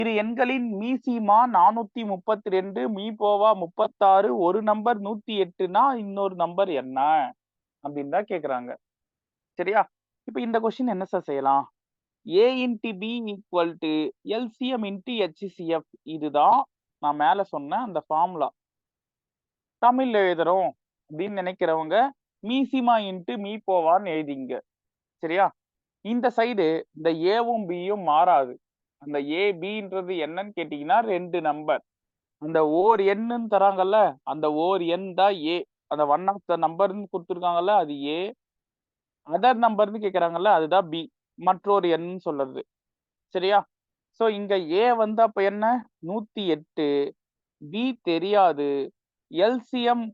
இரு எண்களின் மீசிமா 432, மீபோவா 36, ஒரு நம்பர் 108னா இன்னொரு நம்பர் என்ன அப்படின்னு தான் கேக்குறாங்க. சரியா? இப்ப இந்த கொஸ்டின் என்ன சார் செய்யலாம்? A into B equal to LCM into HCF. இதுதான் நான் மேல சொன்ன அந்த ஃபார்முலா. தமிழ்ல எழுதுறோம் அப்படின்னு நினைக்கிறவங்க மீசிமா இன்ட்டு மீபோவான்னு எழுதிங்க. சரியா? இந்த சைடு இந்த ஏவும் பியும் மாறாது. அந்த ஏ பின்றது என்னன்னு கேட்டீங்கன்னா 2 நம்பர். அந்த ஓர் எண்ணுன்னு தராங்கல்ல, அந்த ஓர் எண் தான் ஏ. அந்த ஒன் ஆஃப் த நம்பர்னு கொடுத்துருக்காங்கல்ல, அது ஏ. அதர் நம்பர்னு கேக்குறாங்கல்ல, அதுதான் பி. மற்றொரு எண்ன்னு சொல்றது. சரியா? சோ இங்க ஏ வந்து அப்ப என்ன 108, பி தெரியாது, எல்சிஎம்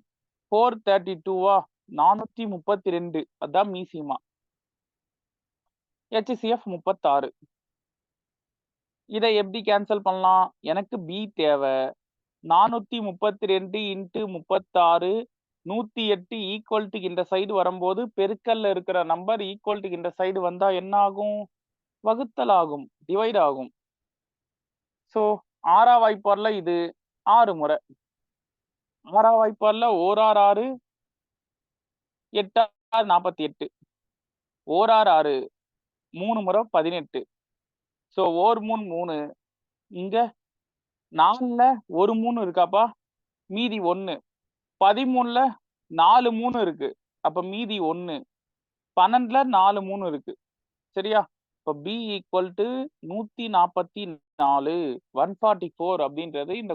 432வா 432, அதான் மீசிமா, HCF 36. இதை எப்படி கேன்சல் பண்ணலாம்? எனக்கு பி தேவை. 432 இன்ட்டு 36, 108 ஈக்குவல் டு இந்த சைடு வரும்போது பெருக்கல்ல இருக்கிற நம்பர் ஈக்குவல் டு இந்த சைடு வந்தா என்ன ஆகும்? வகுத்தல் ஆகும், டிவைட் ஆகும். சோ ஆறா வாய்ப்பாடுல இது 6 முறை. ஆறா வாய்ப்பாடுல ஓரார் 6, 8 48, ஓரார் 6, 3 முறை 18. சோ ஓர் 3 3, இங்க 4ல ஒரு 3 இருக்காப்பா, மீதி 1. 13ல 4 3 இருக்கு, அப்ப மீதி 1. 12ல 4 3 இருக்கு. சரியா? இப்ப பி ஈக்குவல் டு 144, 144 அப்படின்றது இந்த